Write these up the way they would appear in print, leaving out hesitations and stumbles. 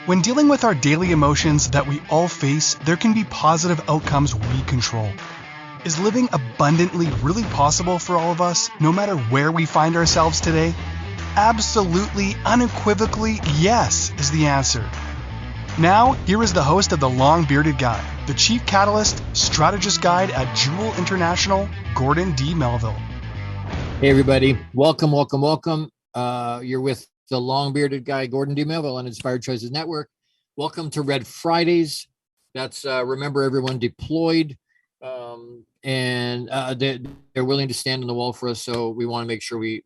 When dealing with our daily emotions that we all face, there can be positive outcomes we control. Is living abundantly really possible for all of us, no matter where we find ourselves today? Absolutely, unequivocally, yes is the answer. Now, here is the host of The Long Bearded Guy, the Chief Catalyst, Strategist Guide at JEWIL International, Gordon D Melville. Hey everybody, welcome. You're with the Long Bearded Guy, Gordon D Melville on Inspired Choices Network. Welcome to Red Fridays. That's remember everyone deployed, and they're willing to stand on the wall for us. So we want to make sure we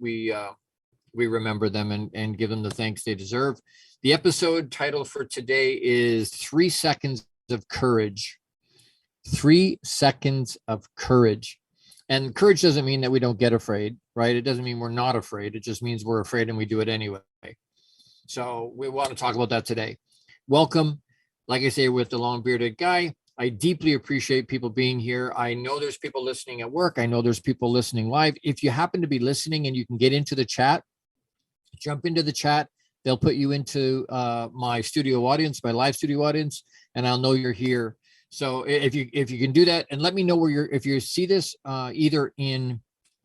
remember them and give them the thanks they deserve. The episode title for today is 3 Seconds of Courage. 3 seconds of courage. And courage doesn't mean that we don't get afraid, right? It doesn't mean we're not afraid. It just means we're afraid and we do it anyway. So we want to talk about that today. Welcome. Like I say, with the Long Bearded Guy, I deeply appreciate people being here. I know there's people listening at work. I know there's people listening live. If you happen to be listening and you can get into the chat, jump into the chat. They'll put you into my studio audience, my live studio audience, and I'll know you're here. So if you can do that, and let me know if you see this either in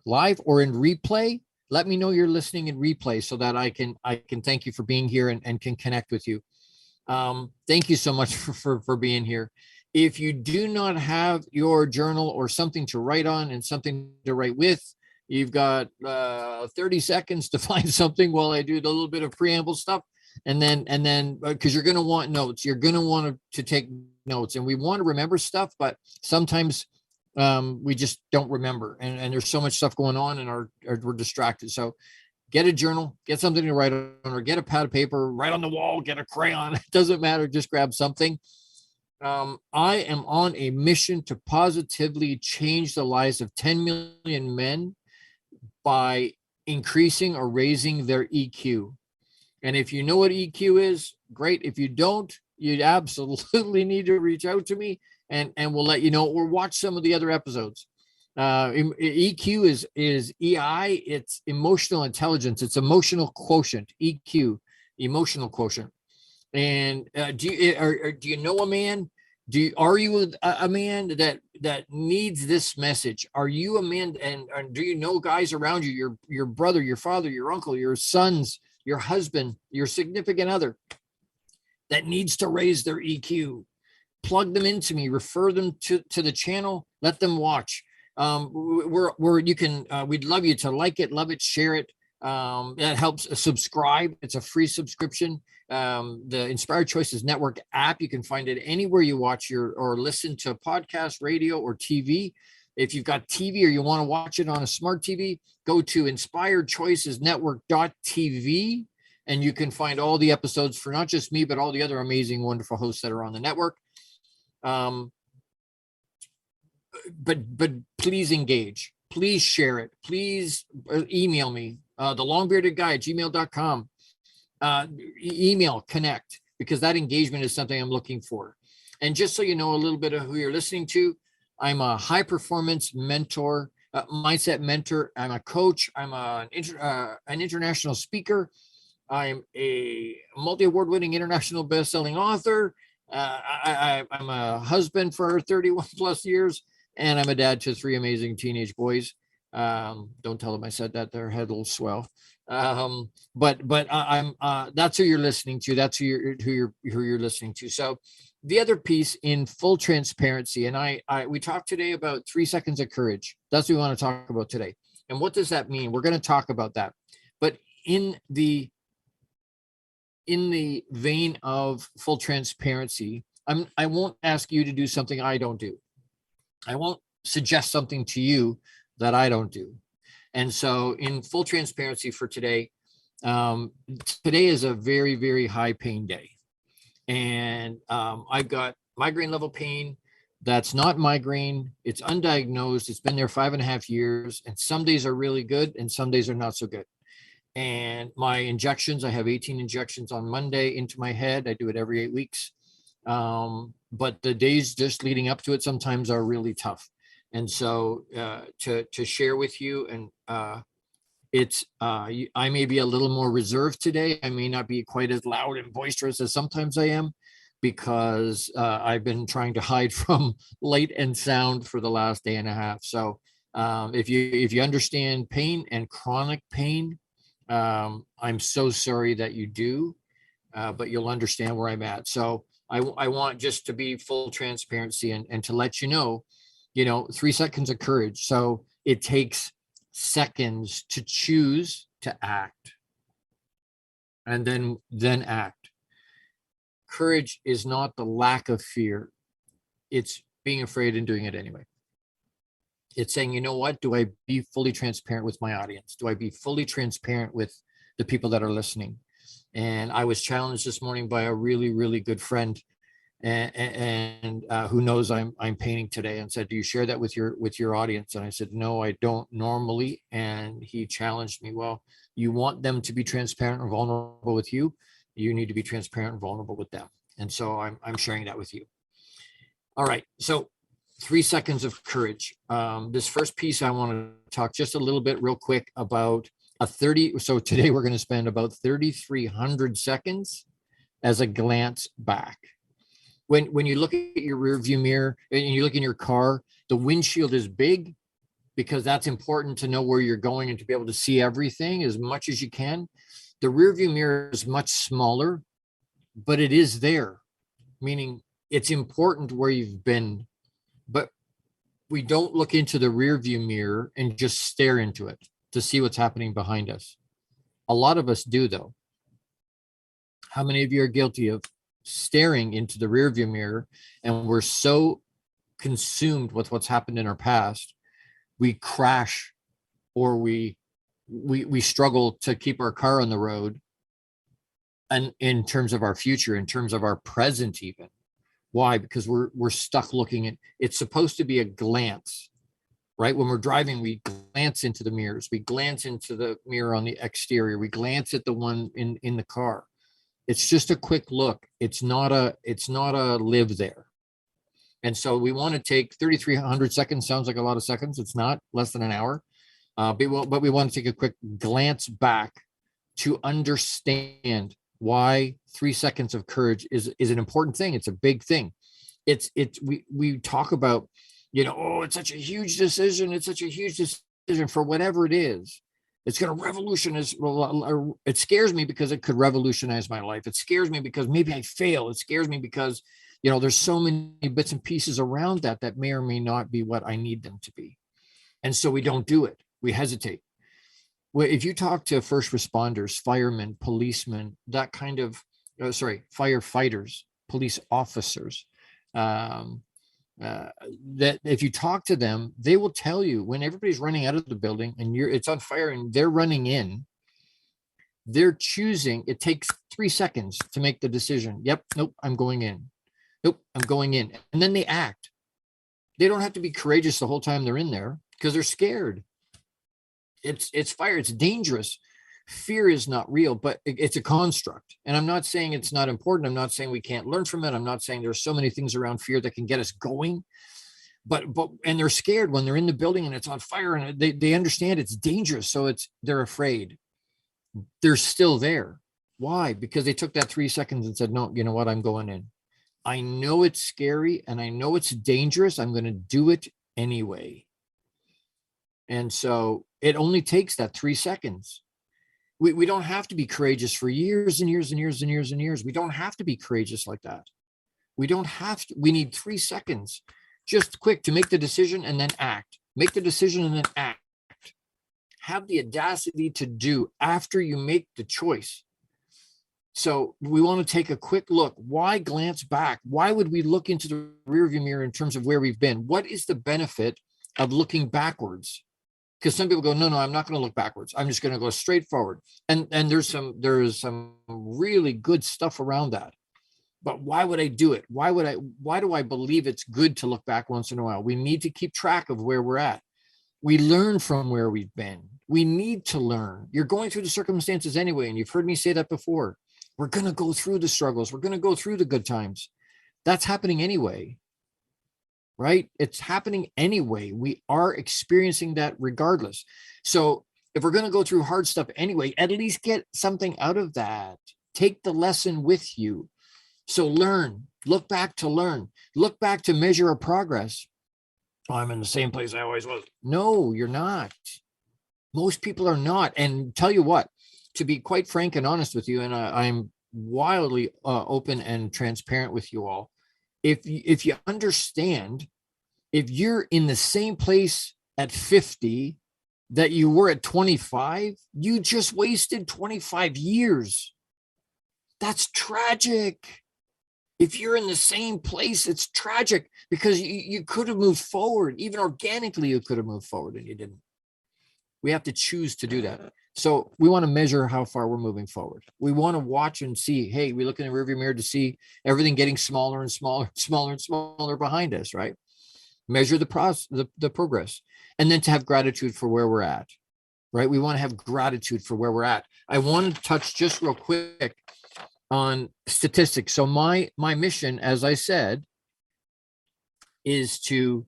live or in replay, let me know you're listening in replay so that I can thank you for being here and can connect with you. Thank you so much for being here. If you do not have your journal or something to write on and something to write with, you've got 30 seconds to find something while I do the little bit of preamble stuff. And then because you're going to want notes, you're going to want to take notes, and we want to remember stuff, but sometimes we just don't remember, and there's so much stuff going on and we're distracted. So get a journal, get something to write on, or get a pad of paper, write on the wall, get a crayon. It doesn't matter. Just grab something. I am on a mission to positively change the lives of 10 million men by increasing or raising their EQ. And if you know what EQ is, great. If you don't, you absolutely need to reach out to me and we'll let you know, or watch some of the other episodes. EQ is EI. It's emotional intelligence. It's emotional quotient, EQ, emotional quotient. And do you know a man? Are you a man that needs this message? Are you a man? And do you know guys around you, your brother, your father, your uncle, your sons, your husband, your significant other that needs to raise their EQ? Plug them into me, refer them to the channel, let them watch. We'd love you to like it, love it, share it. That helps. Subscribe. It's a free subscription. The Inspired Choices Network app, you can find it anywhere you watch or listen to podcast, radio, or TV. If you've got TV or you want to watch it on a smart TV, go to inspiredchoicesnetwork.tv, and you can find all the episodes for not just me, but all the other amazing, wonderful hosts that are on the network. But please engage. Please share it. Please email me, thelongbeardedguy@gmail.com. Email, connect, because that engagement is something I'm looking for. And just so you know a little bit of who you're listening to, I'm a high performance mentor, mindset mentor. I'm a coach. I'm an international speaker. I'm a multi-award winning international best-selling author. I'm a husband for 31 plus years, and I'm a dad to 3 amazing teenage boys. Don't tell them I said that; their head will swell. But I'm that's who you're listening to. That's who you're listening to. So the other piece, in full transparency, and we talked today about 3 seconds of courage. That's what we want to talk about today. And what does that mean? We're going to talk about that. But in the vein of full transparency, I won't ask you to do something I don't do. I won't suggest something to you that I don't do. And so in full transparency for today, today is a very, very high pain day. And I've got migraine level pain. That's not migraine. It's undiagnosed. It's been there 5.5 years. And some days are really good and some days are not so good. And my injections, I have 18 injections on Monday into my head. I do it every 8 weeks. But the days just leading up to it sometimes are really tough. And so to share with you and I may be a little more reserved today. I may not be quite as loud and boisterous as sometimes I am, because I've been trying to hide from light and sound for the last day and a half. So if you understand pain and chronic pain, I'm so sorry that you do, but you'll understand where I'm at. So I want just to be full transparency and to let you know, 3 seconds of courage. So it takes seconds to choose to act, and then act. Courage is not the lack of fear. It's being afraid and doing it anyway. It's saying, you know what? Do I be fully transparent with my audience? Do I be fully transparent with the people that are listening? And I was challenged this morning by a really, really good friend, and who knows I'm painting today, and said, do you share that with your audience? And I said, no, I don't normally. And he challenged me, well, you want them to be transparent and vulnerable with you, you need to be transparent and vulnerable with them. And so I'm sharing that with you. All right, so 3 seconds of courage. This first piece, I want to talk just a little bit real quick about so today we're going to spend about 3,300 seconds as a glance back. When you look at your rear view mirror and you look in your car, the windshield is big because that's important to know where you're going and to be able to see everything as much as you can. The rear view mirror is much smaller, but it is there, meaning it's important where you've been, but we don't look into the rear view mirror and just stare into it to see what's happening behind us. A lot of us do, though. How many of you are guilty of staring into the rearview mirror, and we're so consumed with what's happened in our past, we crash, or we struggle to keep our car on the road, and in terms of our future, in terms of our present even. Why? Because we're stuck looking at, it's supposed to be a glance, right? When we're driving, we glance into the mirrors, we glance into the mirror on the exterior, we glance at the one in the car. It's just a quick look. It's not a live there. And so we want to take 3,300 seconds. Sounds like a lot of seconds. It's not, less than an hour. But we want to take a quick glance back to understand why 3 seconds of courage is an important thing. It's a big thing. We talk about, it's such a huge decision. It's such a huge decision for whatever it is. It's going to revolutionize. It scares me because it could revolutionize my life. It scares me because maybe I fail. It scares me because, there's so many bits and pieces around that may or may not be what I need them to be. And so we don't do it. We hesitate. Well, if you talk to first responders, firemen, policemen, that kind of, firefighters, police officers, that if you talk to them, they will tell you when everybody's running out of the building and it's on fire and they're running in, they're choosing, it takes 3 seconds to make the decision. Yep. Nope. I'm going in. Nope. I'm going in. And then they act. They don't have to be courageous the whole time they're in there because they're scared. It's fire. It's dangerous. Fear is not real, but it's a construct. And I'm not saying it's not important. I'm not saying we can't learn from it. I'm not saying there's so many things around fear that can get us going, but and they're scared when they're in the building and it's on fire and they understand it's dangerous. So they're afraid. They're still there. Why? Because they took that 3 seconds and said, no, you know what? I'm going in. I know it's scary and I know it's dangerous. I'm going to do it anyway. And so it only takes that 3 seconds. We don't have to be courageous for years and years and years and years and years. We don't have to be courageous like that. We don't have to. We need 3 seconds, just quick, to make the decision and then act. Make the decision and then act. Have the audacity to do after you make the choice. So we want to take a quick look. Why glance back? Why would we look into the rearview mirror in terms of where we've been? What is the benefit of looking backwards? Because some people go, no, I'm not going to look backwards. I'm just going to go straight forward. And there's some really good stuff around that. But why would I do it? Why do I believe it's good to look back once in a while? We need to keep track of where we're at. We learn from where we've been. We need to learn. You're going through the circumstances anyway. And you've heard me say that before. We're going to go through the struggles. We're going to go through the good times. That's happening anyway. Right? It's happening anyway. We are experiencing that regardless. So If we're going to go through hard stuff anyway, at least get something out of that. Take the lesson with you. So learn, look back to learn, look back to measure our progress. Oh, I'm in the same place I always was. No, you're not. Most people are not. And tell you what, to be quite frank and honest with you, and I'm wildly open and transparent with you all. If you understand, if you're in the same place at 50 that you were at 25, you just wasted 25 years. That's tragic. If you're in the same place, it's tragic because you could have moved forward. Even organically, you could have moved forward and you didn't. We have to choose to do that. So we want to measure how far we're moving forward. We want to watch and see, hey, we look in the rearview mirror to see everything getting smaller and smaller, smaller and smaller behind us, right? Measure the progress, and then to have gratitude for where we're at, right? We want to have gratitude for where we're at. I want to touch just real quick on statistics. So my mission, as I said, is to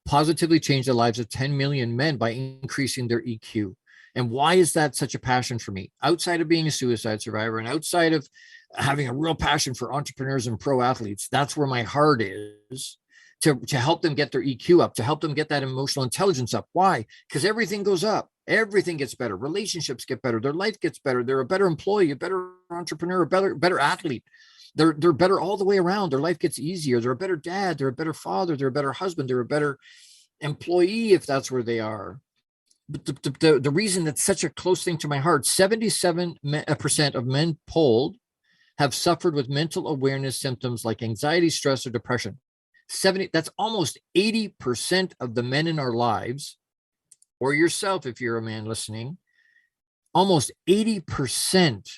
positively change the lives of 10 million men by increasing their EQ. And why is that such a passion for me? Outside of being a suicide survivor and outside of having a real passion for entrepreneurs and pro athletes, that's where my heart is, to help them get their EQ up, to help them get that emotional intelligence up. Why? Because everything goes up. Everything gets better. Relationships get better. Their life gets better. They're a better employee, a better entrepreneur, a better athlete. They're better all the way around. Their life gets easier. They're a better dad. They're a better father. They're a better husband. They're a better employee if that's where they are. But the reason that's such a close thing to my heart, 77% of men polled have suffered with mental awareness symptoms like anxiety, stress, or depression. That's almost 80% of the men in our lives, or yourself if you're a man listening, almost 80%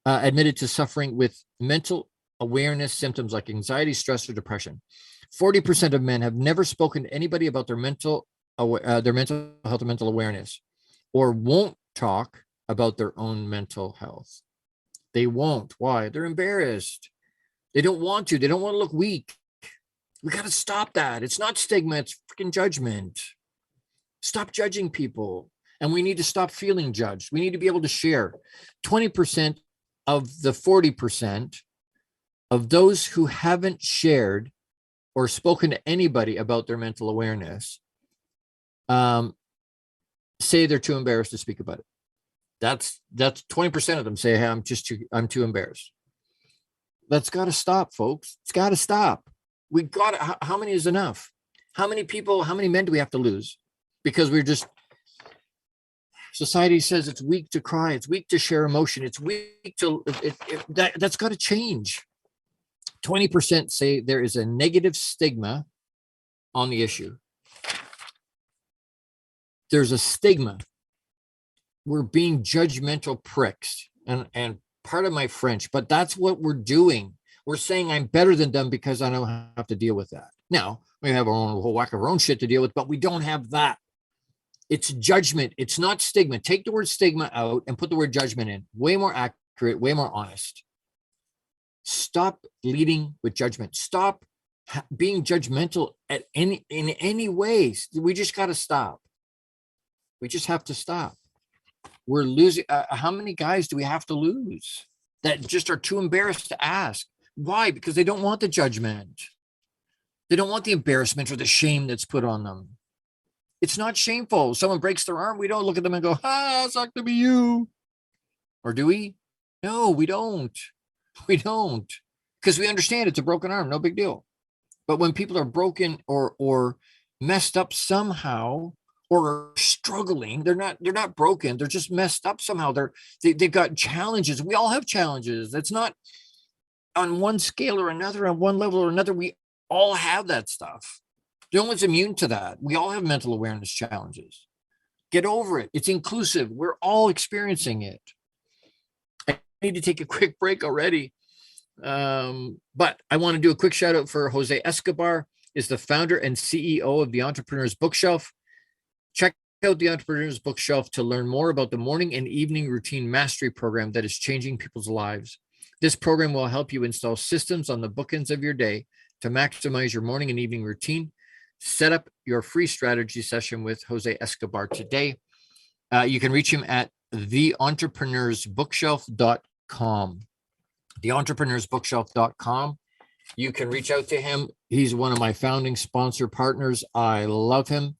admitted to suffering with mental awareness symptoms like anxiety, stress, or depression. 40% of men have never spoken to anybody about their mental health and mental awareness, or won't talk about their own mental health. They won't. Why? They're embarrassed. They don't want to. They don't want to look weak. We got to stop that. It's not stigma. It's freaking judgment. Stop judging people. And we need to stop feeling judged. We need to be able to share. 20% of the 40% of those who haven't shared or spoken to anybody about their mental awareness say they're too embarrassed to speak about it. That's 20% of them say, hey, I'm too embarrassed. That's got to stop, folks. It's got to stop. We got to, how many is enough? How many men do we have to lose? Because society says it's weak to cry. It's weak to share emotion. It's weak to, that's got to change. 20% say there is a negative stigma on the issue. There's a stigma. We're being judgmental pricks, and pardon my French, but that's what we're doing. We're saying I'm better than them because I don't have to deal with that. Now, we have a whole whack of our own shit to deal with, but we don't have that. It's judgment. It's not stigma. Take the word stigma out and put the word judgment in. Way more accurate, way more honest. Stop leading with judgment. Stop being judgmental in any way. We just got to stop. We just have to stop. We're losing. How many guys do we have to lose that just are too embarrassed to ask? Why? Because they don't want the judgment. They don't want the embarrassment or the shame that's put on them. It's not shameful. Someone breaks their arm, we don't look at them and go, it's not to be you. Or do we? No, we don't. We don't. Because we understand it's a broken arm, no big deal. But when people are broken or messed up somehow, or are struggling, they're not broken. They're just messed up somehow. They've got challenges. We all have challenges. That's not on one scale or another, on one level or another. We all have that stuff. No one's immune to that. We all have mental awareness challenges. Get over it. It's inclusive. We're all experiencing it. I need to take a quick break already. But I want to do a quick shout out for Jose Escobar, is the founder and CEO of the Entrepreneur's Bookshelf. Check out the Entrepreneur's Bookshelf to learn more about the morning and evening routine mastery program that is changing people's lives. This program will help you install systems on the bookends of your day to maximize your morning and evening routine. Set up your free strategy session with Jose Escobar today. You can reach him at theentrepreneur'sbookshelf.com. Theentrepreneur'sbookshelf.com. You can reach out to him. He's one of my founding sponsor partners. I love him,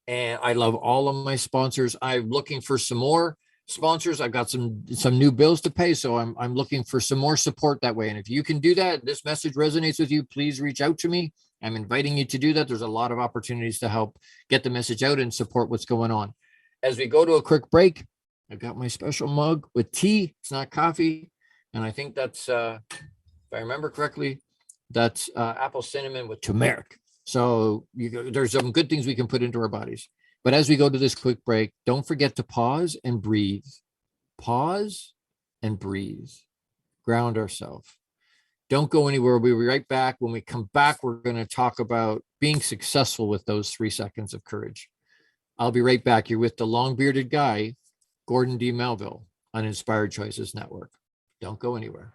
and I love all of my sponsors. I'm looking for some more sponsors. I've got some new bills to pay, so I'm looking for some more support that way. And if you can do that, this message resonates with you, please reach out to me. I'm inviting you to do that. There's a lot of opportunities to help get the message out and support what's going on. As we go to a quick break, I've got my special mug with tea. It's not coffee, and I think that's, if I remember correctly, that's apple cinnamon with turmeric. So there's some good things we can put into our bodies. But as we go to this quick break, don't forget to pause and breathe. Pause and breathe. Ground ourselves. Don't go anywhere. We'll be right back. When we come back, we're going to talk about being successful with those 3 seconds of courage. I'll be right back. You're with the long-bearded guy, Gordon D Melville, on Inspired Choices Network. Don't go anywhere.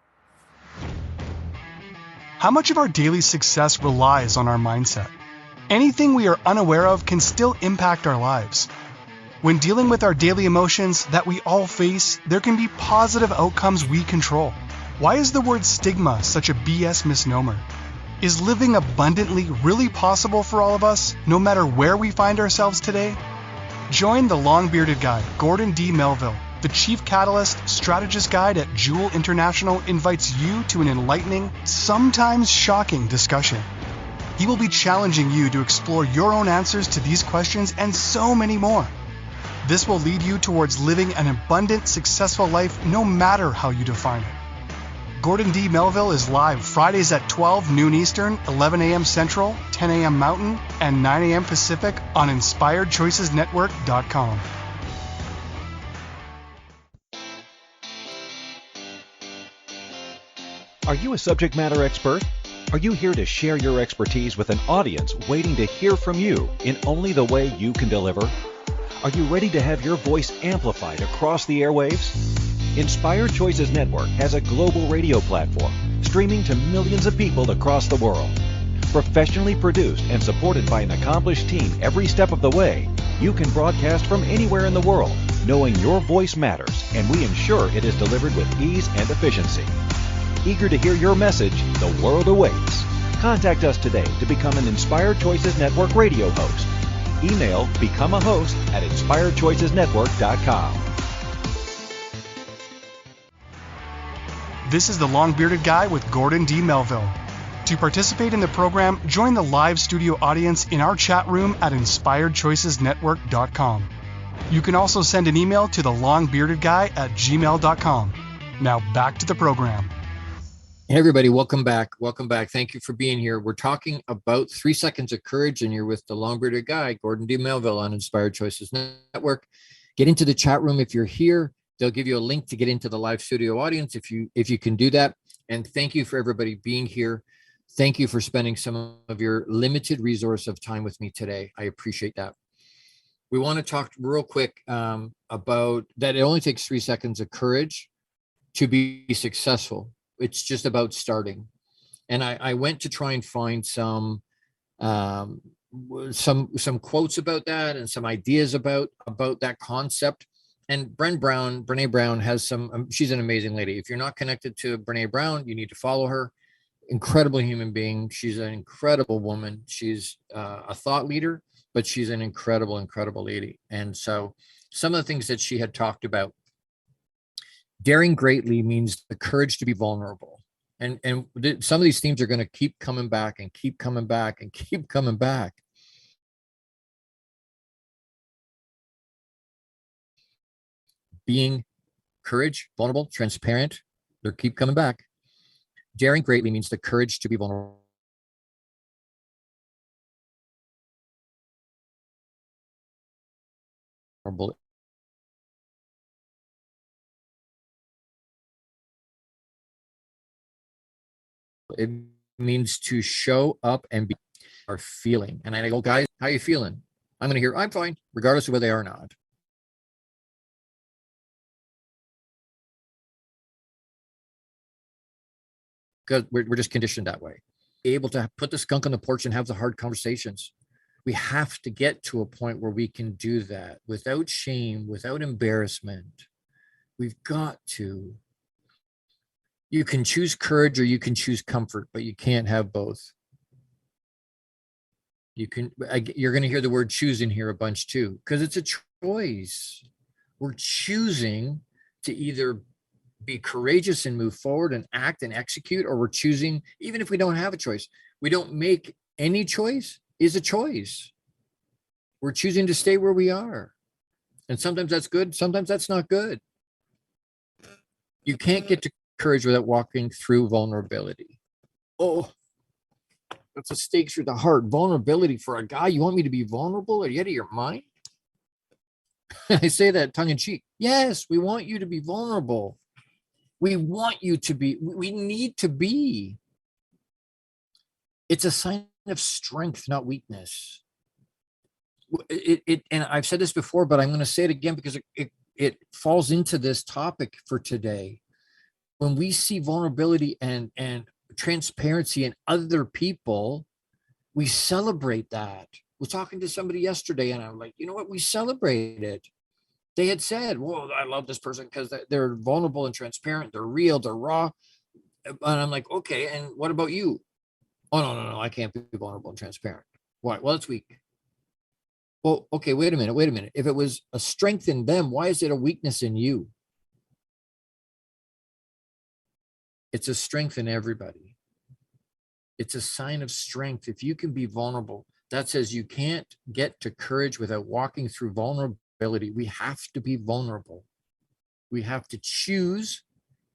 How much of our daily success relies on our mindset? Anything we are unaware of can still impact our lives. When dealing with our daily emotions that we all face, there can be positive outcomes we control. Why is the word stigma such a BS misnomer? Is living abundantly really possible for all of us, no matter where we find ourselves today? Join the long-bearded guy, Gordon D Melville. The Chief Catalyst Strategist Guide at JEWIL International invites you to an enlightening, sometimes shocking discussion. He will be challenging you to explore your own answers to these questions and so many more. This will lead you towards living an abundant, successful life no matter how you define it. Gordon D Melville is live Fridays at 12 noon Eastern, 11 a.m. Central, 10 a.m. Mountain, and 9 a.m. Pacific on InspiredChoicesNetwork.com. Are you a subject matter expert? Are you here to share your expertise with an audience waiting to hear from you in only the way you can deliver? Are you ready to have your voice amplified across the airwaves? Inspired Choices Network has a global radio platform streaming to millions of people across the world. Professionally produced and supported by an accomplished team every step of the way, you can broadcast from anywhere in the world, knowing your voice matters, and we ensure it is delivered with ease and efficiency. Eager to hear your message, the world awaits. Contact us today to become an Inspired Choices Network radio host. Email become a host at inspiredchoicesnetwork.com. This is the long-bearded guy with Gordon D Melville. To participate in the program, join the live studio audience in our chat room at inspiredchoicesnetwork.com. You can also send an email to the longbeardedguy@gmail.com. Now back to the program. Hey everybody, welcome back. Welcome back. Thank you for being here. We're talking about 3 seconds of courage, and you're with the long-bearded guy, Gordon D Melville, on Inspired Choices Network. Get into the chat room if you're here. They'll give you a link to get into the live studio audience if you can do that. And thank you for everybody being here. Thank you for spending some of your limited resource of time with me today. I appreciate that. We want to talk real quick about that. It only takes 3 seconds of courage to be successful. It's just about starting. And I went to try and find some quotes about that and some ideas about that concept. And Brene Brown has some, she's an amazing lady. If you're not connected to Brene Brown, you need to follow her. Incredible human being. She's an incredible woman. She's a thought leader, but she's an incredible, incredible lady. And so some of the things that she had talked about, daring greatly means the courage to be vulnerable. And some of these themes are going to keep coming back and keep coming back and keep coming back. Being courage, vulnerable, transparent, they keep coming back. Daring greatly means the courage to be vulnerable. It means to show up and be our feeling. And I go, guys, how you feeling? I'm going to hear, I'm fine, regardless of whether they are or not. Because we're just conditioned that way. Able to put the skunk on the porch and have the hard conversations. We have to get to a point where we can do that without shame, without embarrassment. We've got to. You can choose courage or you can choose comfort, but you can't have both. You're going to hear the word choose in here a bunch too, because it's a choice. We're choosing to either be courageous and move forward and act and execute, or we're choosing, even if we don't have a choice, we don't make any choice is a choice. We're choosing to stay where we are. And sometimes that's good. Sometimes that's not good. You can't get to courage without walking through vulnerability. Oh, that's a stake through the heart. Vulnerability for a guy. You want me to be vulnerable? Are you out of your mind? I say that tongue in cheek. Yes, we want you to be vulnerable. We want you to be. We need to be. It's a sign of strength, not weakness. And I've said this before, but I'm going to say it again because it falls into this topic for today. When we see vulnerability and transparency in other people, we celebrate that. We're talking to somebody yesterday, and I'm like, you know what? We celebrate it. They had said, well, I love this person because they're vulnerable and transparent. They're real. They're raw. And I'm like, okay, and what about you? Oh, no. I can't be vulnerable and transparent. Why? Well, it's weak. Well, okay, wait a minute. If it was a strength in them, why is it a weakness in you? It's a strength in everybody. It's a sign of strength. If you can be vulnerable, that says you can't get to courage without walking through vulnerability. We have to be vulnerable. We have to choose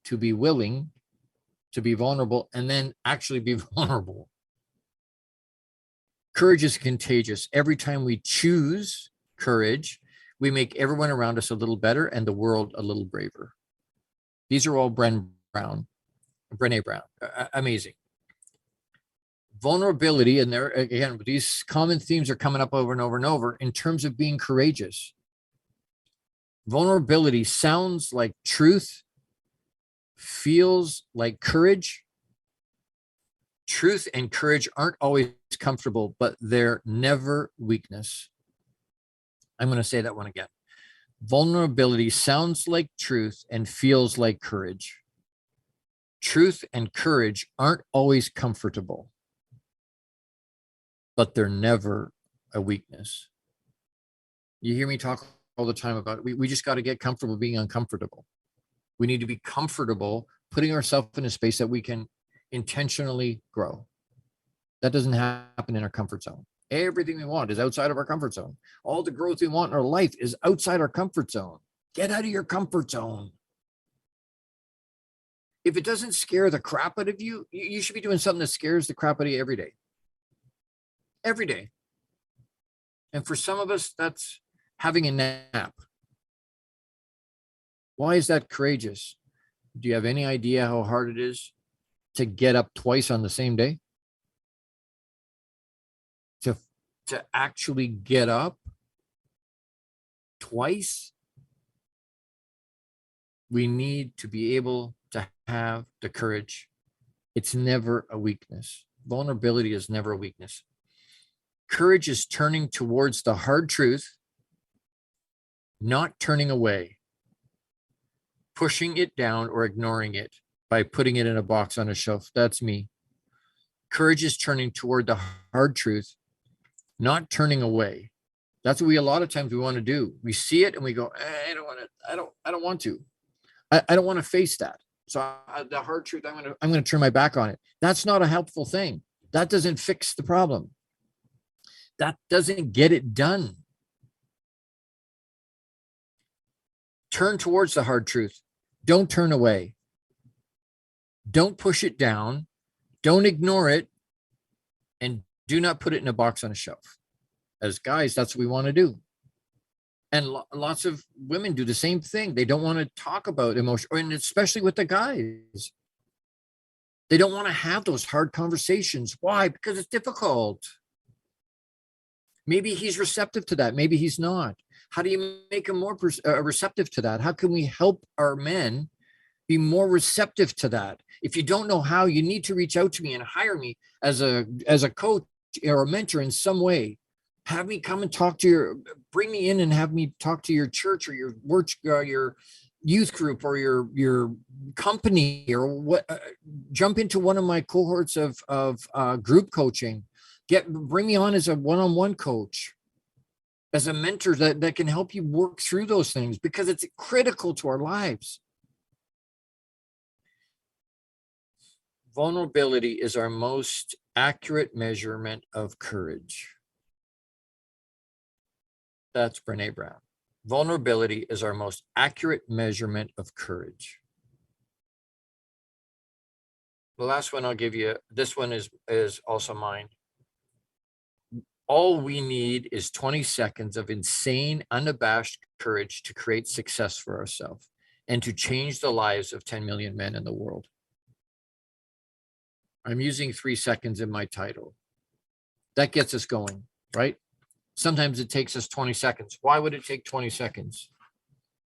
to be willing to be vulnerable and then actually be vulnerable. Courage is contagious. Every time we choose courage, we make everyone around us a little better and the world a little braver. These are all Brené Brown. Amazing. Vulnerability, and there again, these common themes are coming up over and over and over in terms of being courageous. Vulnerability sounds like truth, feels like courage. Truth and courage aren't always comfortable, but they're never weakness. I'm going to say that one again. Vulnerability sounds like truth and feels like courage. Truth and courage aren't always comfortable, but they're never a weakness. You hear me talk all the time about it. We just got to get comfortable being uncomfortable. We need to be comfortable putting ourselves in a space that we can intentionally grow. That doesn't happen in our comfort zone. Everything we want is outside of our comfort zone. All the growth we want in our life is outside our comfort zone. Get out of your comfort zone. If it doesn't scare the crap out of you, you should be doing something that scares the crap out of you every day. Every day. And for some of us, that's having a nap. Why is that courageous? Do you have any idea how hard it is to get up twice on the same day? To actually get up twice? We need to be able to have the courage. It's never a weakness. Vulnerability is never a weakness. Courage is turning towards the hard truth, not turning away, pushing it down or ignoring it by putting it in a box on a shelf. That's me. Courage is turning toward the hard truth, not turning away. That's what a lot of times we want to do. We see it and we go, I don't want to. I don't want to. I don't want to face that. So the hard truth, I'm going to turn my back on it. That's not a helpful thing. That doesn't fix the problem. That doesn't get it done. Turn towards the hard truth. Don't turn away. Don't push it down. Don't ignore it. And do not put it in a box on a shelf. As guys, that's what we want to do. And lots of women do the same thing. They don't want to talk about emotion, and especially with the guys. They don't want to have those hard conversations. Why? Because it's difficult. Maybe he's receptive to that. Maybe he's not. How do you make him more receptive to that? How can we help our men be more receptive to that? If you don't know how, you need to reach out to me and hire me as a coach or a mentor in some way. have me come and talk to bring me in and have me talk to your church or your work, your youth group or your company or what, jump into one of my cohorts of group coaching, bring me on as a one-on-one coach, as a mentor that can help you work through those things, because it's critical to our lives. Vulnerability is our most accurate measurement of courage. That's Brene Brown. Vulnerability is our most accurate measurement of courage. The last one I'll give you, this one is also mine. All we need is 20 seconds of insane, unabashed courage to create success for ourselves and to change the lives of 10 million men in the world. I'm using 3 seconds in my title. That gets us going, right? Sometimes it takes us 20 seconds. Why would it take 20 seconds?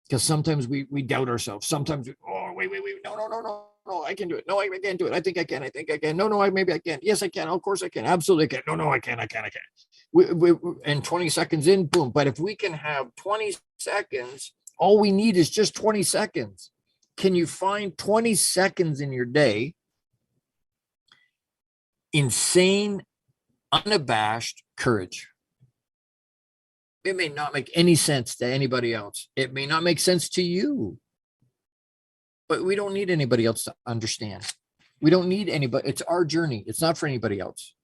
Because sometimes we doubt ourselves. Sometimes wait, no, I can do it. No, I can't do it. I think I can. No, maybe I can't. Yes, I can. Of course I can. Absolutely I can. No, I can't. And 20 seconds in, boom. But if we can have 20 seconds, all we need is just 20 seconds. Can you find 20 seconds in your day? Insane, unabashed courage. It may not make any sense to anybody else. It may not make sense to you. But we don't need anybody else to understand. We don't need anybody. It's our journey. It's not for anybody else.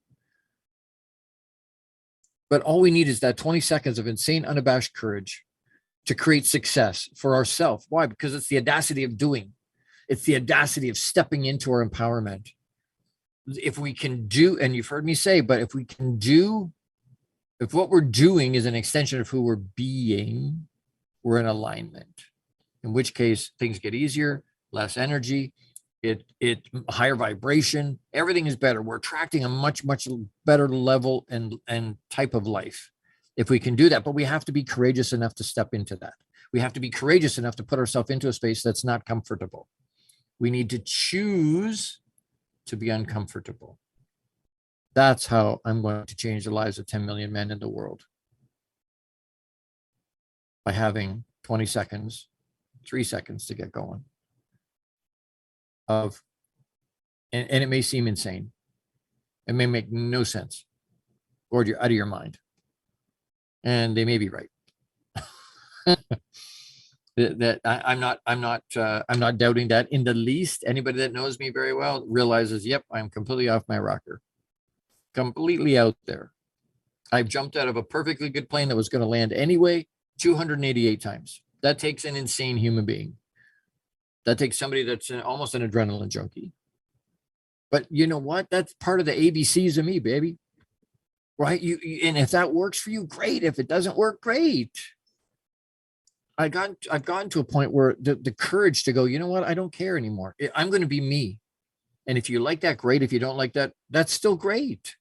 But all we need is that 20 seconds of insane, unabashed courage to create success for ourselves. Why? Because it's the audacity of doing. It's the audacity of stepping into our empowerment. If we can do, and you've heard me say, but if we can do, if what we're doing is an extension of who we're being, we're in alignment. In which case things get easier, less energy, it higher vibration, everything is better. We're attracting a much better level and type of life if we can do that. But we have to be courageous enough to step into that. We have to be courageous enough to put ourselves into a space that's not comfortable. We need to choose to be uncomfortable. That's how I'm going to change the lives of 10 million men in the world. By having 20 seconds, 3 seconds to get going. And it may seem insane. It may make no sense. Or you're out of your mind. And they may be right. I'm not doubting that in the least. Anybody that knows me very well realizes, yep, I'm completely off my rocker. Completely out there. I've jumped out of a perfectly good plane that was going to land anyway 288 times. That takes an insane human being. That takes somebody that's almost an adrenaline junkie. But you know what? That's part of the ABCs of me, baby. Right? And if that works for you, great. If it doesn't work, great. I've gotten to a point where the courage to go, you know what? I don't care anymore. I'm going to be me. And if you like that, great. If you don't like that, that's still great.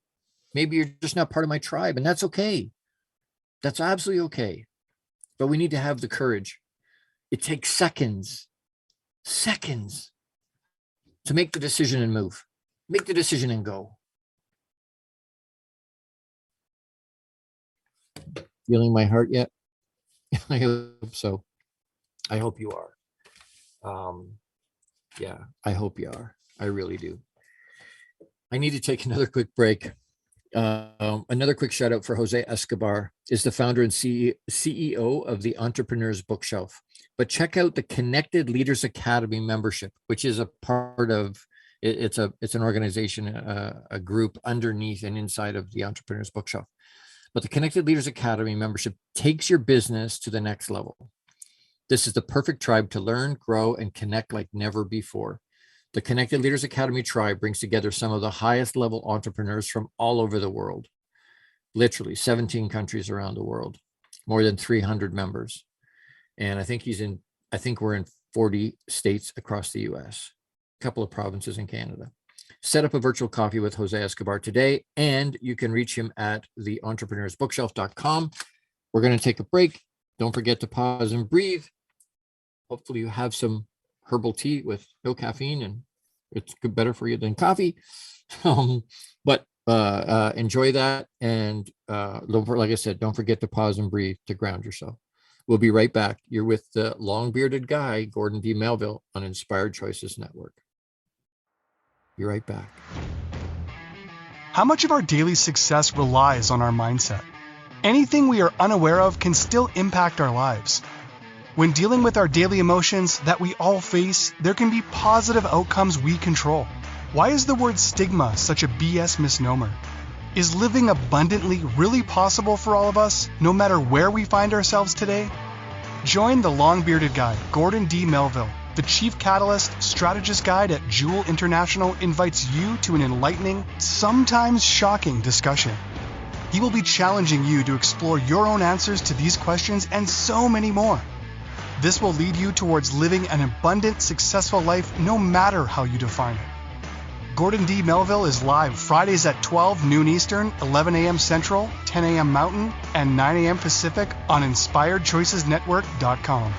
Maybe you're just not part of my tribe, and that's okay. That's absolutely okay. But we need to have the courage. It takes seconds to make the decision and move. Make the decision and go. Feeling my heart yet? I hope so. I hope you are. Yeah, I hope you are. I really do. I need to take another quick break. Another quick shout out for Jose Escobar, is the founder and CEO of the Entrepreneur's Bookshelf. But check out the Connected Leaders Academy membership, which is a part of it's an organization, a group underneath and inside of the Entrepreneur's Bookshelf. But the Connected Leaders Academy membership takes your business to the next level. This is the perfect tribe to learn, grow, and connect like never before. The Connected Leaders Academy tribe brings together some of the highest level entrepreneurs from all over the world, literally 17 countries around the world, more than 300 members. And I think we're in 40 states across the US, a couple of provinces in Canada. Set up a virtual coffee with Jose Escobar today, and you can reach him at theentrepreneursbookshelf.com. We're going to take a break. Don't forget to pause and breathe. Hopefully you have some herbal tea with no caffeine, and it's better for you than coffee. But Enjoy that. And like I said, don't forget to pause and breathe to ground yourself. We'll be right back. You're with the long-bearded guy, Gordon D Melville, on Inspired Choices Network. Be right back. How much of our daily success relies on our mindset? Anything we are unaware of can still impact our lives. When dealing with our daily emotions that we all face, there can be positive outcomes we control. Why is the word stigma such a BS misnomer? Is living abundantly really possible for all of us, no matter where we find ourselves today? Join the long-bearded guy, Gordon D Melville. The Chief Catalyst Strategist Guide at JEWIL International invites you to an enlightening, sometimes shocking discussion. He will be challenging you to explore your own answers to these questions and so many more. This will lead you towards living an abundant, successful life no matter how you define it. Gordon D Melville is live Fridays at 12 noon Eastern, 11 a.m. Central, 10 a.m. Mountain, and 9 a.m. Pacific on InspiredChoicesNetwork.com.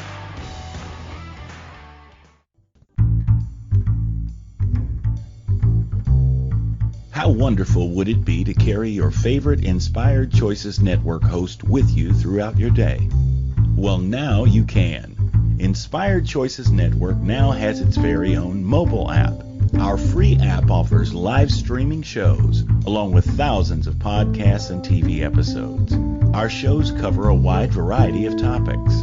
How wonderful would it be to carry your favorite Inspired Choices Network host with you throughout your day? Well, now you can. Inspired Choices Network now has its very own mobile app. Our free app offers live streaming shows, along with thousands of podcasts and TV episodes. Our shows cover a wide variety of topics.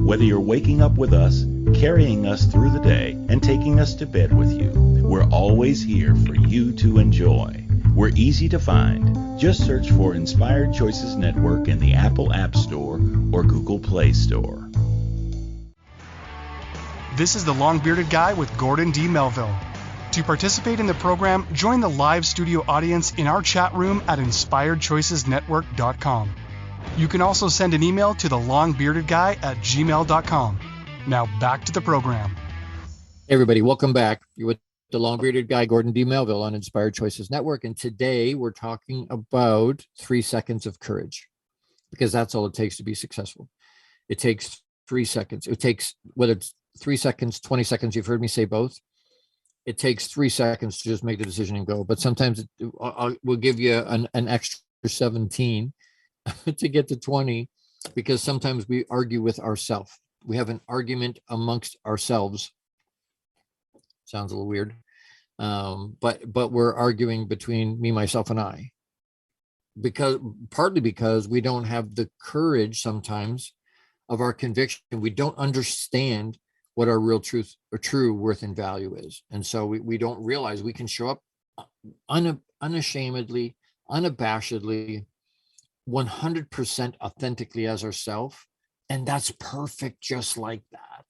Whether you're waking up with us, carrying us through the day, and taking us to bed with you, we're always here for you to enjoy. We're easy to find. Just search for Inspired Choices Network in the Apple App Store or Google Play Store. This is the long-bearded guy with Gordon D Melville. To participate in the program, join the live studio audience in our chat room at InspiredChoicesNetwork.com. You can also send an email to thelongbeardedguy@gmail.com. Now back to the program. Hey everybody, welcome back. You're with the long-bearded guy, Gordon D Melville, on Inspired Choices Network. And today we're talking about 3 seconds of courage, because that's all it takes to be successful. It takes 3 seconds. It takes, whether it's 3 seconds, 20 seconds, you've heard me say both. It takes 3 seconds to just make the decision and go. But sometimes we'll give you an extra 17 to get to 20, because sometimes we argue with ourselves. We have an argument amongst ourselves. Sounds a little weird. But we're arguing between me, myself, and I. Partly because we don't have the courage sometimes of our conviction. We don't understand what our real truth or true worth and value is. And so we don't realize we can show up unashamedly, unabashedly, 100% authentically as ourselves. And that's perfect just like that.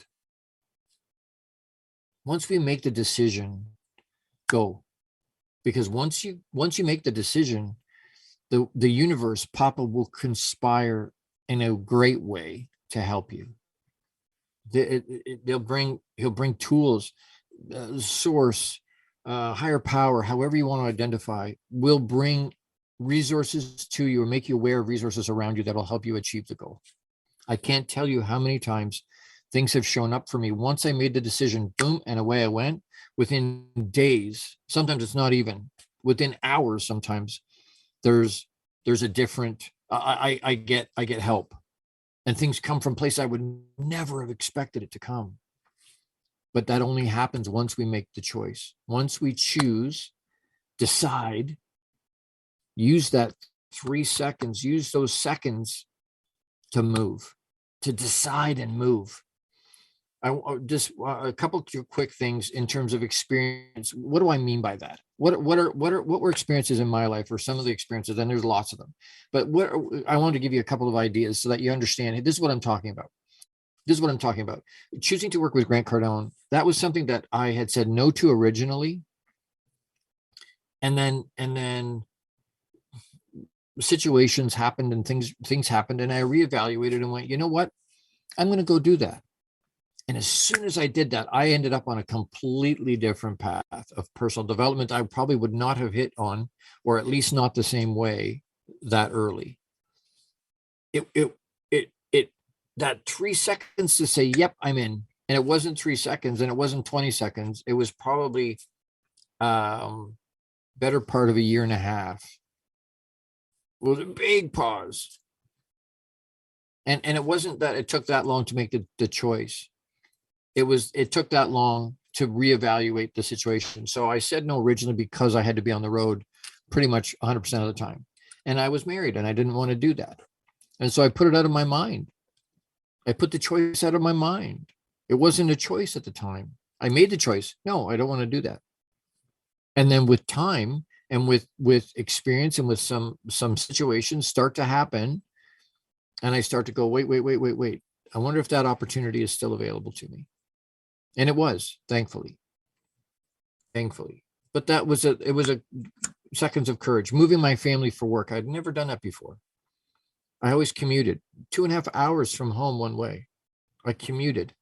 Once we make the decision, go. Because once you make the decision, the universe, Papa, will conspire in a great way to help you. He'll bring tools, source, higher power, however you want to identify, will bring resources to you or make you aware of resources around you that'll help you achieve the goal. I can't tell you how many times things have shown up for me. Once I made the decision, boom, and away I went. Within days, sometimes it's not even, within hours, sometimes there's a different, I get help. And things come from places I would never have expected it to come. But that only happens once we make the choice. Once we choose, decide, use that 3 seconds, use those seconds to move, to decide and move. Just a couple of quick things in terms of experience. What do I mean by that? What were experiences in my life, or some of the experiences, and there's lots of them. But I wanted to give you a couple of ideas so that you understand. Hey, this is what I'm talking about. This is what I'm talking about. Choosing to work with Grant Cardone, that was something that I had said no to originally. And then situations happened and things happened, and I reevaluated and went, you know what? I'm going to go do that. And as soon as I did that, I ended up on a completely different path of personal development I probably would not have hit on, or at least not the same way that early. That 3 seconds to say, yep, I'm in. And it wasn't 3 seconds and it wasn't 20 seconds. It was probably better part of a year and a half. It was a big pause. And it wasn't that it took that long to make the choice. It took that long to reevaluate the situation. So I said no originally because I had to be on the road pretty much 100% of the time. And I was married and I didn't want to do that. And so I put it out of my mind. I put the choice out of my mind. It wasn't a choice at the time. I made the choice. No, I don't want to do that. And then with time and with experience and with some situations start to happen, and I start to go, wait. I wonder if that opportunity is still available to me. And it was, thankfully. But it was a seconds of courage. Moving my family for work. I'd never done that before. I always commuted 2.5 hours from home one way. I commuted.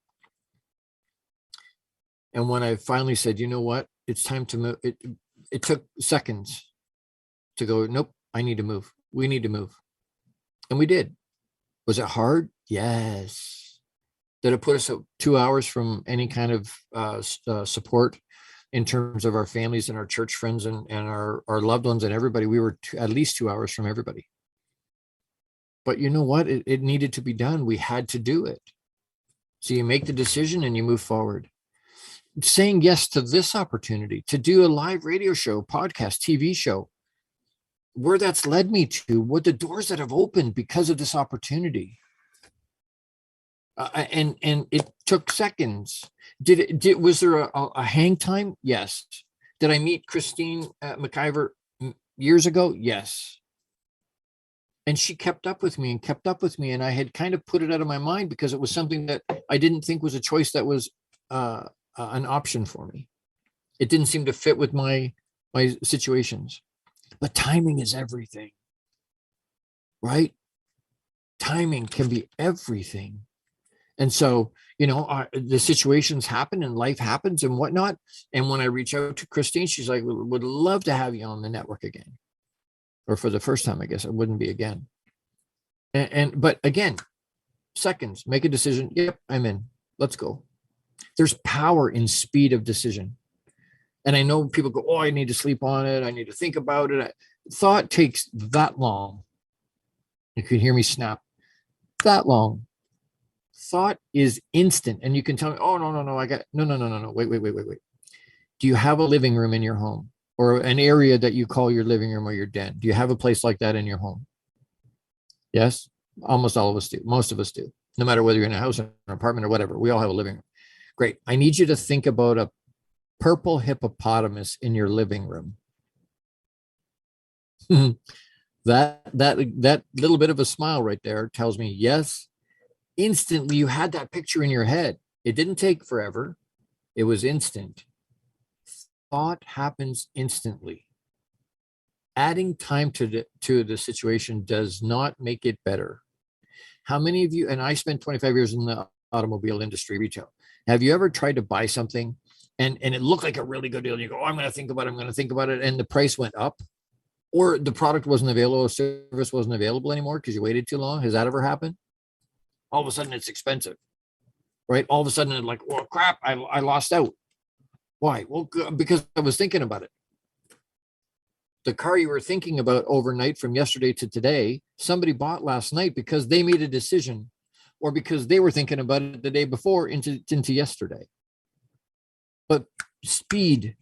And when I finally said, you know what, it's time to move, it took seconds to go, nope, I need to move. We need to move. And we did. Was it hard? Yes. Did it put us 2 hours from any kind of support in terms of our families and our church friends and our loved ones and everybody? We were at least 2 hours from everybody. But you know what? It needed to be done. We had to do it. So you make the decision and you move forward. Saying yes to this opportunity to do a live radio show, podcast, TV show, where that's led me to, what the doors that have opened because of this opportunity. And it took seconds. Was there a hang time? Yes. Did I meet Christine McIver years ago? Yes. And she kept up with me. And I had kind of put it out of my mind because it was something that I didn't think was a choice that was an option for me. It didn't seem to fit with my situations. But timing is everything, right? Timing can be everything. And so, the situations happen and life happens and whatnot. And when I reach out to Christine, she's like, would love to have you on the network again. Or for the first time, I guess it wouldn't be again. But again, seconds, make a decision. Yep, I'm in. Let's go. There's power in speed of decision. And I know people go, oh, I need to sleep on it. I need to think about it. Thought takes that long. You can hear me snap. That long. Thought is instant. And you can tell me, oh, no. No. Wait. Do you have a living room in your home or an area that you call your living room or your den? Do you have a place like that in your home? Yes. Almost all of us do. Most of us do. No matter whether you're in a house or an apartment or whatever, we all have a living room. Great. I need you to think about a purple hippopotamus in your living room. That little bit of a smile right there tells me yes. Instantly, you had that picture in your head. It didn't take forever. It was instant. Thought happens instantly. Adding time to the situation does not make it better. How many of you, and I spent 25 years in the automobile industry, retail. Have you ever tried to buy something and it looked like a really good deal? And you go, oh, I'm going to think about it. And the price went up, or the product wasn't available, or service wasn't available anymore because you waited too long. Has that ever happened? All of a sudden it's expensive, right? All of a sudden it's like, oh crap, I lost out. Why? Well, because I was thinking about it. The car you were thinking about overnight from yesterday to today, somebody bought last night because they made a decision, or because they were thinking about it the day before into yesterday. But speed,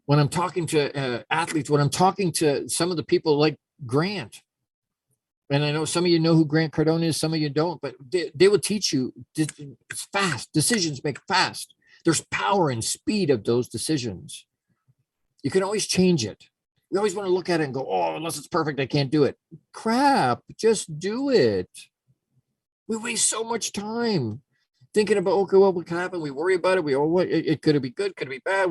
when I'm talking to athletes, when I'm talking to some of the people like Grant, and I know some of you know who Grant Cardone is, some of you don't, but they will teach you it's fast. Decisions make fast. There's power and speed of those decisions. You can always change it. We always want to look at it and go, oh, unless it's perfect, I can't do it. Crap, just do it. We waste so much time thinking about, okay, well, what can happen? We worry about it. It could it be good? Could it be bad?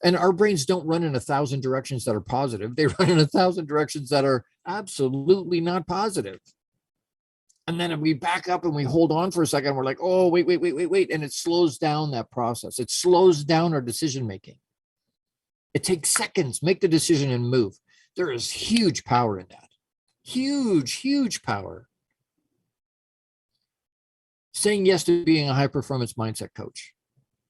And our brains don't run in 1,000 directions that are positive. They run in 1,000 directions that are absolutely not positive. And then we back up and we hold on for a second. We're like, oh, wait. And it slows down that process. It slows down our decision-making. It takes seconds. Make the decision and move. There is huge power in that. Huge power. Saying yes to being a high-performance mindset coach.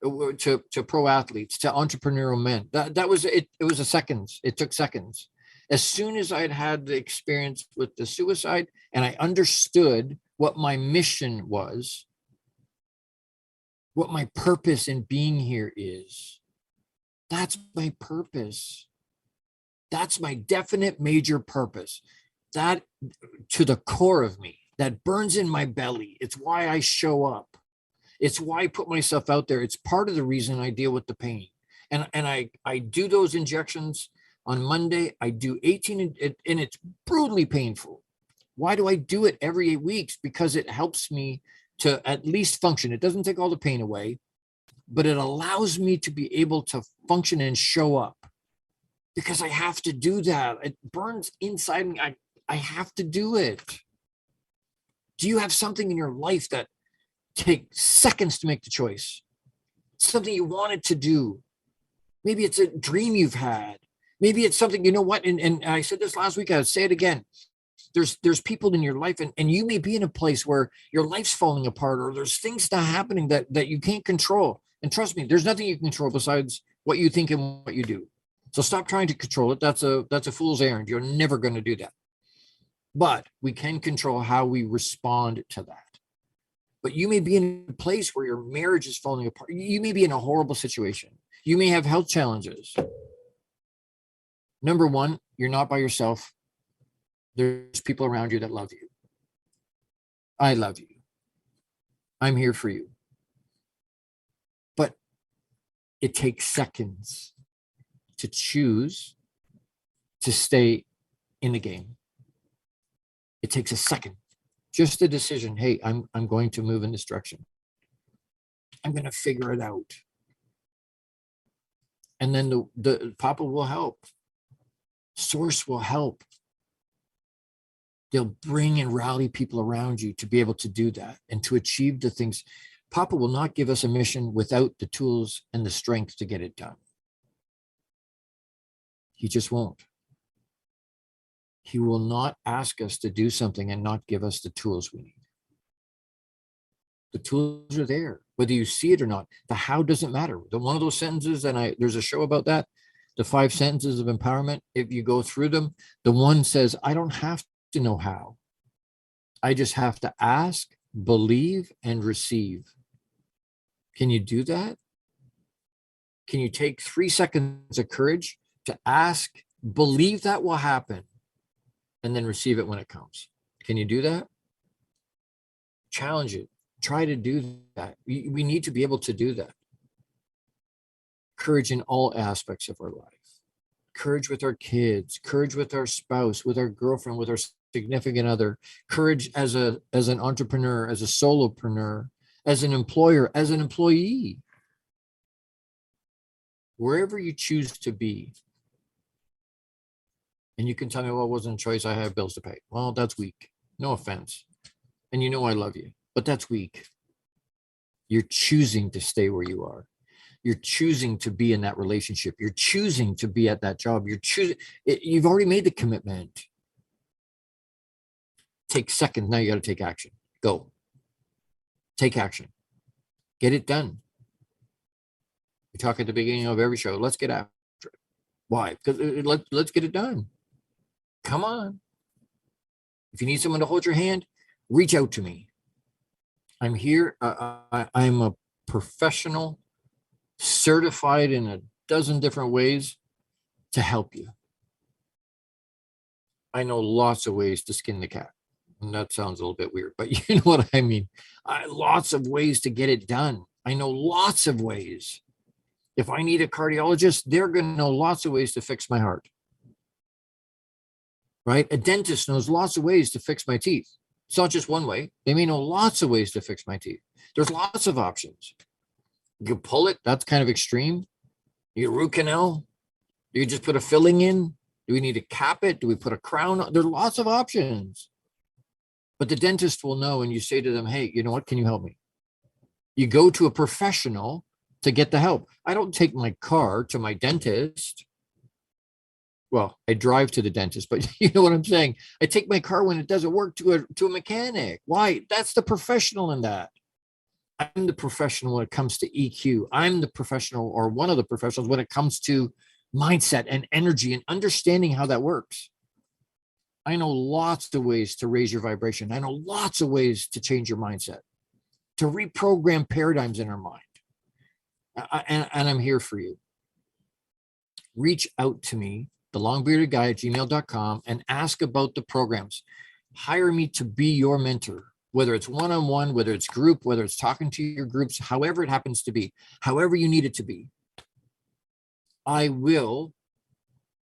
to pro athletes, to entrepreneurial men. That was it. It was a seconds. It took seconds. As soon as I had the experience with the suicide and I understood what my mission was, what my purpose in being here is, that's my purpose. That's my definite major purpose. That to the core of me, that burns in my belly. It's why I show up. It's why I put myself out there. It's part of the reason I deal with the pain. And I do those injections on Monday. I do 18 and it's brutally painful. Why do I do it every 8 weeks? Because it helps me to at least function. It doesn't take all the pain away, but it allows me to be able to function and show up because I have to do that. It burns inside me. I have to do it. Do you have something in your life that takes seconds to make the choice? Something you wanted to do. Maybe it's a dream you've had. Maybe it's something, you know what? And I said this last week, I'll say it again. There's people in your life and you may be in a place where your life's falling apart or there's things not happening that you can't control. And trust me, there's nothing you can control besides what you think and what you do. So stop trying to control it. That's a fool's errand. You're never going to do that. But we can control how we respond to that. But you may be in a place where your marriage is falling apart. You may be in a horrible situation. You may have health challenges. Number one, you're not by yourself. There's people around you that love you. I love you. I'm here for you. But it takes seconds to choose to stay in the game. It takes a second. Just a decision. Hey, I'm going to move in this direction. I'm going to figure it out. And then the Papa will help. Source will help. They'll bring and rally people around you to be able to do that and to achieve the things. Papa will not give us a mission without the tools and the strength to get it done. He just won't. He will not ask us to do something and not give us the tools we need. The tools are there, whether you see it or not. The how doesn't matter. One of those sentences, and there's a show about that, the 5 sentences of empowerment. If you go through them, the one says, I don't have to know how. I just have to ask, believe, and receive. Can you do that? Can you take 3 seconds of courage to ask, believe that will happen, and then receive it when it comes? Can you do that? Challenge it. Try to do that. We need to be able to do that. Courage in all aspects of our life. Courage with our kids, courage with our spouse, with our girlfriend, with our significant other, courage as an entrepreneur, as a solopreneur, as an employer, as an employee. Wherever you choose to be. And you can tell me, well, it wasn't a choice. I have bills to pay. Well, that's weak. No offense. And you know I love you, but that's weak. You're choosing to stay where you are. You're choosing to be in that relationship. You're choosing to be at that job. You've already made the commitment. Take seconds. Now you got to take action. Go. Take action. Get it done. We talk at the beginning of every show. Let's get after it. Why? Because let's get it done. Come on. If you need someone to hold your hand, reach out to me. I'm here. I'm a professional, certified in a dozen different ways to help you. I know lots of ways to skin the cat. And that sounds a little bit weird, but you know what I mean. Lots of ways to get it done. I know lots of ways. If I need a cardiologist, they're going to know lots of ways to fix my heart. Right? A dentist knows lots of ways to fix my teeth. It's not just one way. They may know lots of ways to fix my teeth. There's lots of options. You can pull it. That's kind of extreme. You get a root canal. Do you just put a filling in? Do we need to cap it? Do we put a crown on? There's lots of options. But the dentist will know, and you say to them, hey, you know what? Can you help me? You go to a professional to get the help. I don't take my car to my dentist. Well, I drive to the dentist, but you know what I'm saying? I take my car when it doesn't work to a mechanic. Why? That's the professional in that. I'm the professional when it comes to EQ. I'm the professional, or one of the professionals, when it comes to mindset and energy and understanding how that works. I know lots of ways to raise your vibration. I know lots of ways to change your mindset, to reprogram paradigms in our mind. And I'm here for you. Reach out to me, thelongbeardedguy@gmail.com, and ask about the programs. Hire me to be your mentor, whether it's one-on-one, whether it's group, whether it's talking to your groups, however it happens to be, however you need it to be. I will,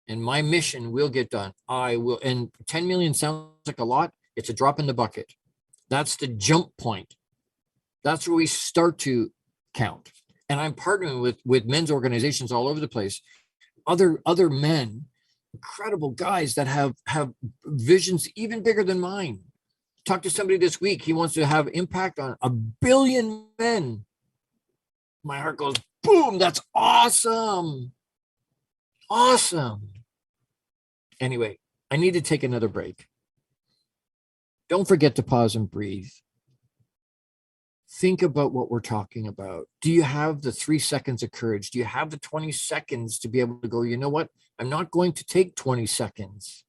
and my mission will get done. I will, and 10 million sounds like a lot. It's a drop in the bucket. That's the jump point. That's where we start to count. And I'm partnering with men's organizations all over the place. Other men, incredible guys that have visions even bigger than mine. Talked to somebody this week. He wants to have impact on 1 billion men. My heart goes, boom, that's awesome. Awesome. Anyway, I need to take another break. Don't forget to pause and breathe. Think about what we're talking about. Do you have the 3 seconds of courage? Do you have the 20 seconds to be able to go, you know what? I'm not going to take 20 seconds.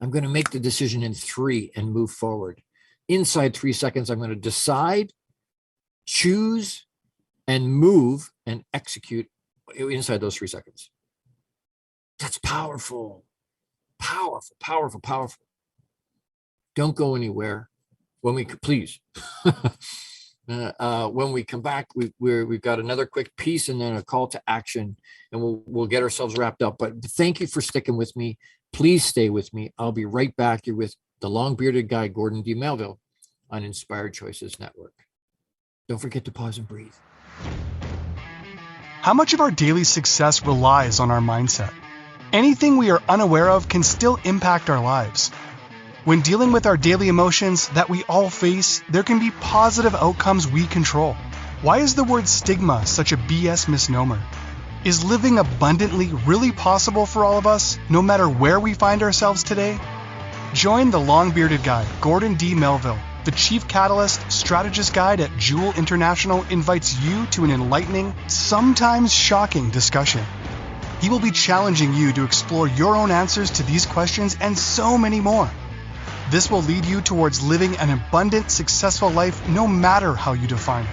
I'm going to make the decision in 3 and move forward. Inside 3 seconds, I'm going to decide, choose, and move and execute inside those 3 seconds. That's powerful. Powerful, powerful, powerful. Don't go anywhere. When we please, when we come back, we've got another quick piece and then a call to action, and we'll get ourselves wrapped up. But thank you for sticking with me. Please stay with me. I'll be right back. You're with the long-bearded guy, Gordon D Melville, on Inspired Choices Network. Don't forget to pause and breathe. How much of our daily success relies on our mindset? Anything we are unaware of can still impact our lives. When dealing with our daily emotions that we all face, there can be positive outcomes we control. Why is the word stigma such a BS misnomer? Is living abundantly really possible for all of us, no matter where we find ourselves today? Join the long-bearded guy, Gordon D Melville. The Chief Catalyst Strategist Guide at JEWIL International invites you to an enlightening, sometimes shocking discussion. He will be challenging you to explore your own answers to these questions and so many more. This will lead you towards living an abundant, successful life no matter how you define it.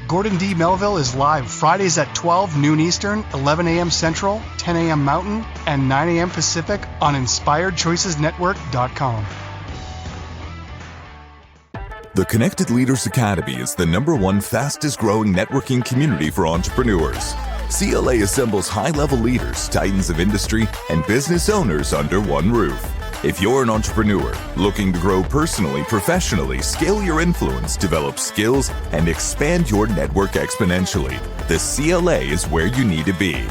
Gordon D Melville is live Fridays at 12 noon Eastern, 11 a.m. Central, 10 a.m. Mountain, and 9 a.m. Pacific on InspiredChoicesNetwork.com. The Connected Leaders Academy is the #1 fastest growing networking community for entrepreneurs. CLA assembles high-level leaders, titans of industry, and business owners under one roof. If you're an entrepreneur looking to grow personally, professionally, scale your influence, develop skills, and expand your network exponentially, the CLA is where you need to be.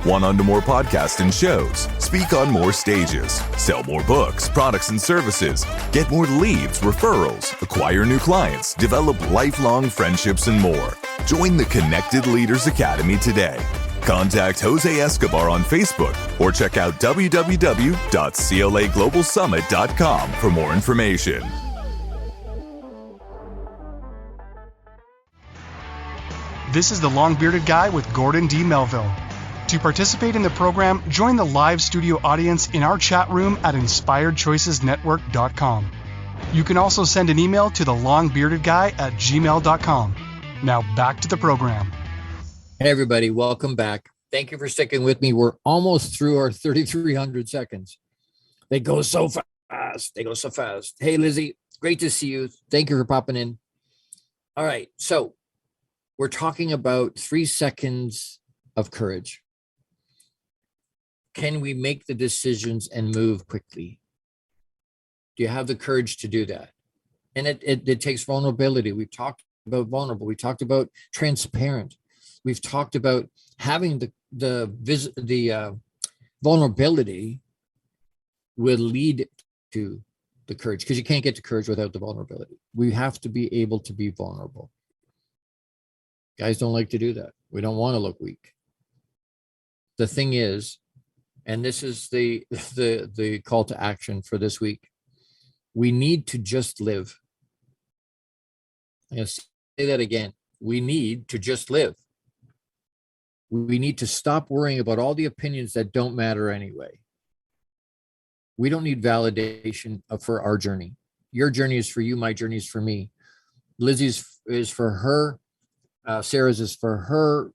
Want on to more podcasts and shows, speak on more stages, sell more books, products, and services, get more leads, referrals, acquire new clients, develop lifelong friendships, and more. Join the Connected Leaders Academy today. Contact Jose Escobar on Facebook or check out www.claglobalsummit.com for more information. This is the long-bearded guy with Gordon D Melville. To participate in the program, join the live studio audience in our chat room at InspiredChoicesNetwork.com. You can also send an email to thelongbeardedguy@gmail.com. Now back to the program. Hey, everybody, welcome back. Thank you for sticking with me. We're almost through our 3,300 seconds. They go so fast. They go so fast. Hey, Lizzie, great to see you. Thank you for popping in. All right, so we're talking about 3 seconds of courage. Can we make the decisions and move quickly? Do you have the courage to do that? And it takes vulnerability. We've talked about vulnerable. We talked about transparent. We've talked about having the vulnerability will lead to the courage, because you can't get to courage without the vulnerability. We have to be able to be vulnerable. Guys don't like to do that. We don't want to look weak. The thing is, and this is the call to action for this week, we need to just live. I'm going to say that again. We need to just live. We need to stop worrying about all the opinions that don't matter anyway. We don't need validation for our journey. Your journey is for you. My journey is for me. Lizzie's is for her. Sarah's is for her.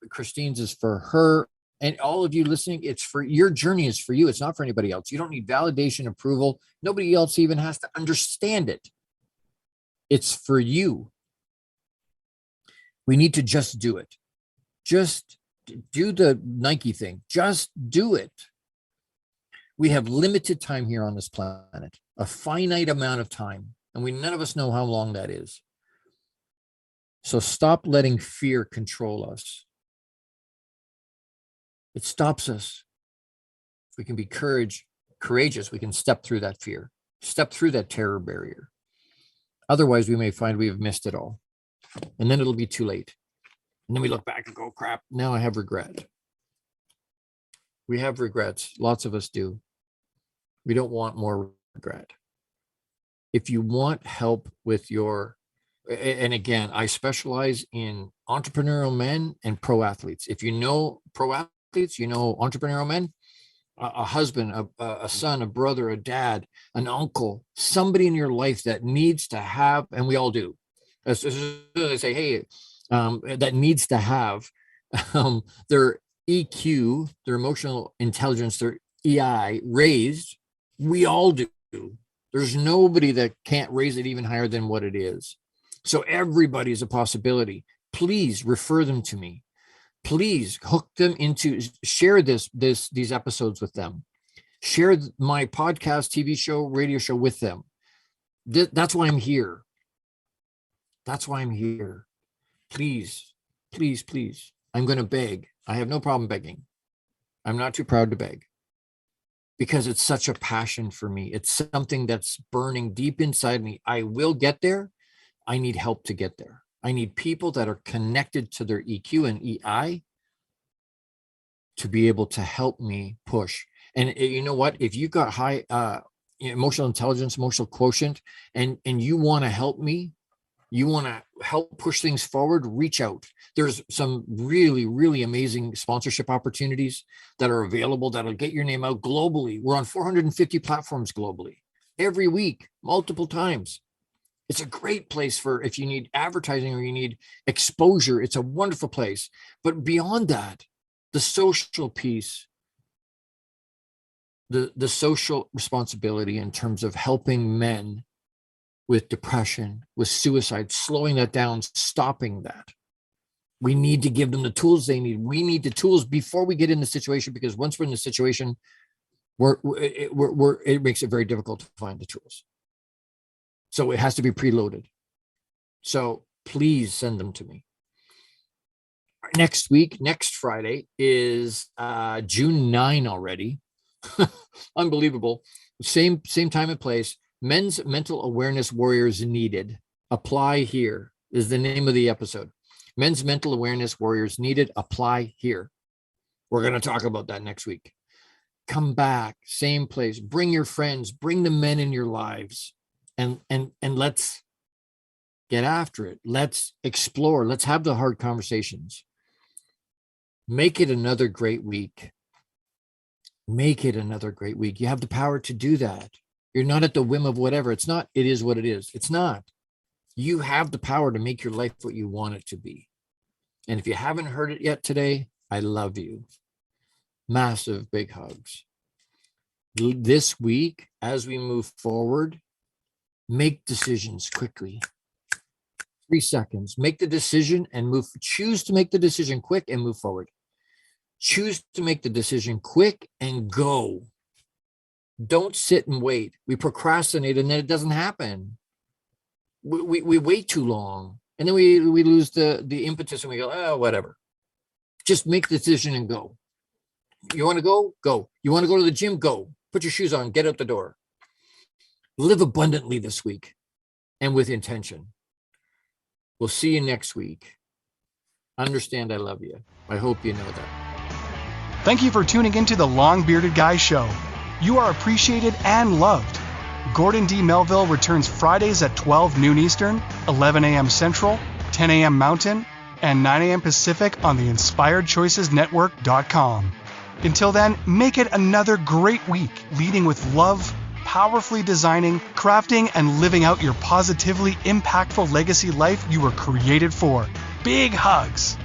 Christine's is for her. And all of you listening, it's for your journey is for you. It's not for anybody else. You don't need validation, approval. Nobody else even has to understand it. It's for you. We need to just do it. Just do the Nike thing. Just do it. We have limited time here on this planet, a finite amount of time, and none of us know how long that is. So stop letting fear control us. It stops us. If we can be courageous, we can step through that fear, step through that terror barrier. Otherwise, we may find we have missed it all. And then it'll be too late. And then we look back and go, crap, now I have regret. We have regrets. Lots of us do. We don't want more regret. If you want help with and again, I specialize in entrepreneurial men and pro athletes. If you know pro athletes, you know entrepreneurial men, a husband, a son, a brother, a dad, an uncle, somebody in your life that needs to have, and we all do. As they say, hey, that needs to have their EQ, their emotional intelligence, their EI raised. We all do. There's nobody that can't raise it even higher than what it is. So everybody is a possibility. Please refer them to me. Please hook them share these episodes with them. Share my podcast, TV show, radio show with them. That's why I'm here. That's why I'm here. Please, please, please. I'm going to beg. I have no problem begging. I'm not too proud to beg because it's such a passion for me. It's something that's burning deep inside me. I will get there. I need help to get there. I need people that are connected to their EQ and EI to be able to help me push. And you know what? If you've got high emotional intelligence, emotional quotient, and you want to help me, you want to help push things forward, reach out. There's some really, really amazing sponsorship opportunities that are available that'll get your name out globally. We're on 450 platforms globally every week, multiple times. It's a great place for if you need advertising or you need exposure. It's a wonderful place. But beyond that, the social piece, the social responsibility in terms of helping men with depression, with suicide, slowing that down, stopping that. We need to give them the tools they need. We need the tools before we get in the situation, because once we're in the situation, it makes it very difficult to find the tools. So it has to be preloaded. So please send them to me. Next Friday is June 9 already. Unbelievable. Same time and place. Men's Mental Awareness Warriors Needed. Apply here is the name of the episode. Men's Mental Awareness Warriors Needed. Apply here. We're going to talk about that next week. Come back, same place. Bring your friends, bring the men in your lives, and let's get after it. Let's explore. Let's have the hard conversations. Make it another great week. Make it another great week. You have the power to do that. You're not at the whim of whatever. It's not, it is what it is. It's not. You have the power to make your life what you want it to be. And if you haven't heard it yet today, I love you. Massive big hugs. This week, as we move forward, make decisions quickly. 3 seconds. Make the decision and move. Choose to make the decision quick and move forward. Choose to make the decision quick and go. Don't sit and wait. We procrastinate and then it doesn't happen. We wait too long and then we lose the impetus and we go, oh, whatever. Just make the decision and go. You want to go? Go. You want to go to the gym? Go. Put your shoes on. Get out the door. Live abundantly this week and with intention. We'll see you next week. Understand I love you. I hope you know that. Thank you for tuning into the Long Bearded Guy Show. You are appreciated and loved. Gordon D Melville returns Fridays at 12 noon Eastern, 11 a.m. Central, 10 a.m. Mountain, and 9 a.m. Pacific on the InspiredChoicesNetwork.com. Until then, make it another great week, leading with love, powerfully designing, crafting, and living out your positively impactful legacy life you were created for. Big hugs!